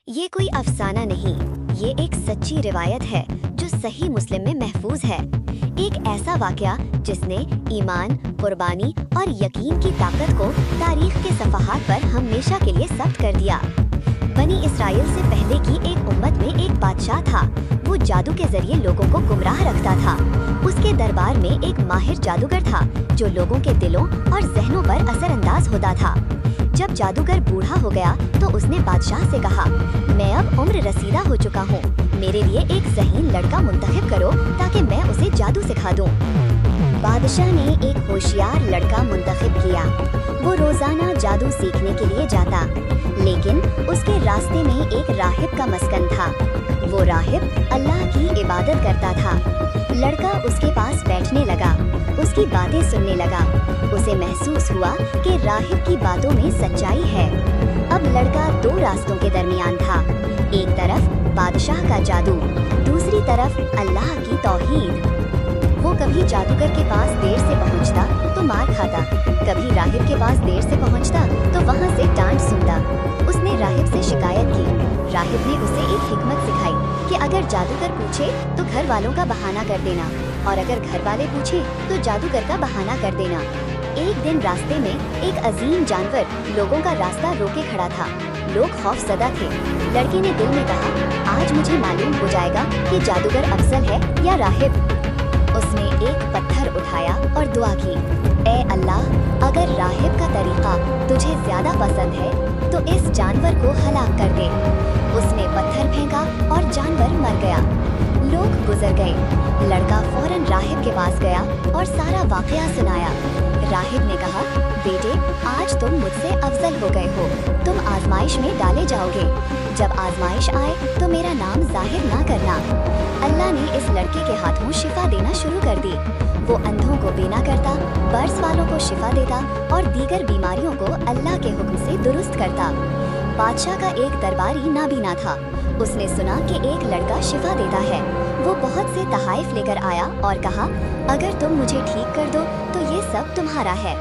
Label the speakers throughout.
Speaker 1: ये कोई अफसाना नहीं, ये एक सच्ची रिवायत है जो सही मुस्लिम में महफूज है। एक ऐसा वाक़या जिसने ईमान, कुर्बानी और यकीन की ताकत को तारीख के सफ़हात पर हमेशा के लिए ज़ब्त कर दिया। बनी इसराइल से पहले की एक उम्मत में एक बादशाह था। वो जादू के जरिए लोगों को गुमराह रखता था। उसके दरबार में एक माहिर जादूगर था जो लोगों के दिलों और ज़हनों पर असरअंदाज होता था। जब जादूगर बूढ़ा हो गया तो उसने बादशाह से कहा, मैं अब उम्र रसीदा हो चुका हूँ, मेरे लिए एक ज़हीन लड़का मुंतखब करो ताकि मैं उसे जादू सिखा दूँ। बादशाह ने एक होशियार लड़का मुंतखब किया। वो रोजाना जादू सीखने के लिए जाता, लेकिन उसके रास्ते में एक राहिब का मस्कन था। वो राहिब अल्लाह की इबादत करता था। लड़का उसके पास बैठने लगा, उसकी बातें सुनने लगा। उसे महसूस हुआ कि राहिब की बातों में सच्चाई है। अब लड़का दो रास्तों के दरमियान था, एक तरफ बादशाह का जादू, दूसरी तरफ अल्लाह की तौहीद। वो कभी जादूगर के पास देर से पहुंचता तो मार खाता, कभी राहिब के पास देर से पहुंचता तो वहां से डांट सुनता। उसने राहिब से शिकायत की। राहिब ने उसे एक हिकमत सिखाई कि अगर जादूगर पूछे तो घर वालों का बहाना कर देना, और अगर घर वाले पूछे तो जादूगर का बहाना कर देना। एक दिन रास्ते में एक अजीम जानवर लोगों का रास्ता रोके खड़ा था। लोग खौफजदा थे। लड़के ने दिल में कहा, आज मुझे मालूम हो जाएगा कि जादूगर अफजल है या राहिब। उसने एक पत्थर उठाया और दुआ की, ए अल्लाह, अगर राहिब का तरीका तुझे ज्यादा पसंद है तो इस जानवर को हलाक कर दे। उसने पत्थर फेंका और जानवर मर गया। लोग गुजर गए। लड़का फौरन राहिब के पास गया और सारा वाकया सुनाया। राहिब ने कहा, बेटे, आज तुम मुझसे अफजल हो गए हो, तुम आजमाइश में डाले जाओगे। जब आजमाइश आए तो मेरा नाम जाहिर ना करना। अल्लाह ने इस लड़के के हाथों शिफा देना शुरू कर दी। वो अंधों को बीना करता, बर्स वालों को शिफा देता और दीगर बीमारियों को अल्लाह के हुक्म से दुरुस्त करता। बादशाह का एक दरबारी नाबीना था। उसने सुना कि एक लड़का शिफा देता है। वो बहुत से तहाइफ लेकर आया और कहा, अगर तुम मुझे ठीक कर दो तो ये सब तुम्हारा है।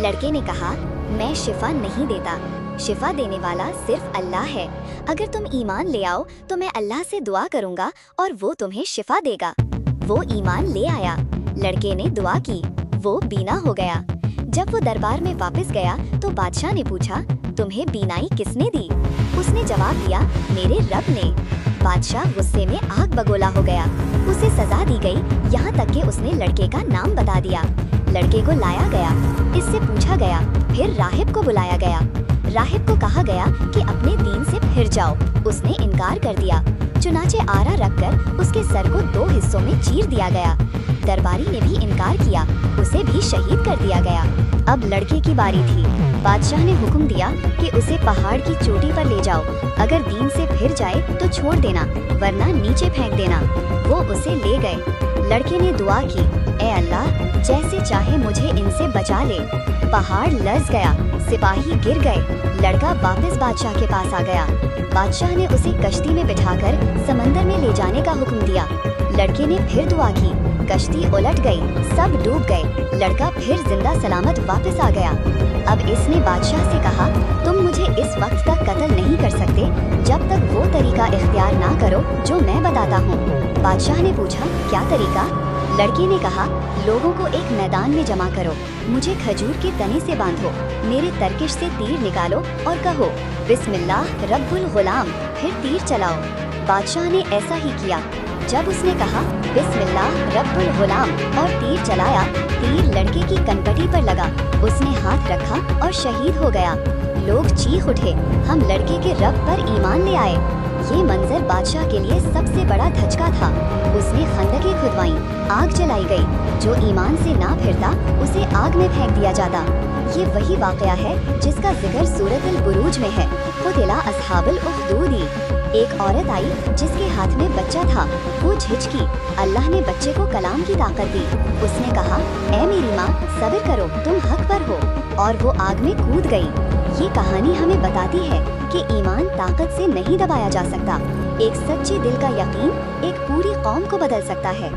Speaker 1: लड़के ने कहा, मैं शिफा नहीं देता, शिफा देने वाला सिर्फ अल्लाह है। अगर तुम ईमान ले आओ तो मैं अल्लाह से दुआ करूँगा और वो तुम्हें शिफा देगा। वो ईमान ले आया। लड़के ने दुआ की, वो बीना हो गया। जब वो दरबार में वापस गया तो बादशाह ने पूछा, तुम्हें बीनाई किसने दी? उसने जवाब दिया, मेरे रब ने। बादशाह गुस्से में आग बगोला हो गया। उसे सजा दी गई, यहाँ तक कि उसने लड़के का नाम बता दिया। लड़के को लाया गया, इससे पूछा गया, फिर राहिब को बुलाया गया। राहिब को कहा गया कि अपने दीन से फिर जाओ। उसने इनकार कर दिया। चुनाचे आरा रखकर उसके सर को दो हिस्सों में चीर दिया गया। दरबारी ने भी इनकार किया, उसे भी शहीद कर दिया गया। अब लड़के की बारी थी। बादशाह ने हुक्म दिया कि उसे पहाड़ की चोटी पर ले जाओ। अगर दीन से फिर जाए तो छोड़ देना, वरना नीचे फेंक देना। वो उसे ले गए। लड़के ने दुआ की, ए अल्लाह, जैसे चाहे मुझे इनसे बचा ले। पहाड़ लर्ज़ गया, सिपाही गिर गए। लड़का वापस बादशाह के पास आ गया। बादशाह ने उसे कश्ती में बिठाकर समंदर में ले जाने का हुक्म दिया। लड़के ने फिर दुआ की, कश्ती उलट गई, सब डूब गए। लड़का फिर जिंदा सलामत वापस आ गया। अब इसने बादशाह से कहा, तुम मुझे इस वक्त तक कत्ल नहीं कर सकते जब तक वो तरीका इख्तियार ना करो जो मैं बताता हूँ। बादशाह ने पूछा, क्या तरीका? लड़के ने कहा, लोगों को एक मैदान में जमा करो, मुझे खजूर के तने से बांधो, मेरे तरकिश से तीर निकालो और कहो, बिस्मिल्लाह रब्बुल गुलाम, फिर तीर चलाओ। बादशाह ने ऐसा ही किया। जब उसने कहा, बिस्मिल्लाह रब्बुल गुलाम और तीर चलाया, तीर लड़के की कनपटी पर लगा। उसने हाथ रखा और शहीद हो गया। लोग चीख उठे, हम लड़के के रब पर ईमान ले आए। ये मंजर बादशाह के लिए सबसे बड़ा धचका था। उसने खंदकें खुदवाई, आग जलाई गई। जो ईमान से ना फिरता उसे आग में फेंक दिया जाता। ये वही वाकया है जिसका जिक्र सूरत अल बुरूज में है। खुतिला अस्हाबुल उख्दूदी। एक औरत आई जिसके हाथ में बच्चा था। वो झिझकी। अल्लाह ने बच्चे को कलाम की ताकत दी। उसने कहा, ए मेरी माँ, सब्र करो, तुम हक पर हो। और वो आग में कूद गई। ये कहानी हमें बताती है कि ईमान ताकत से नहीं दबाया जा सकता। एक सच्चे दिल का यकीन एक पूरी कौम को बदल सकता है।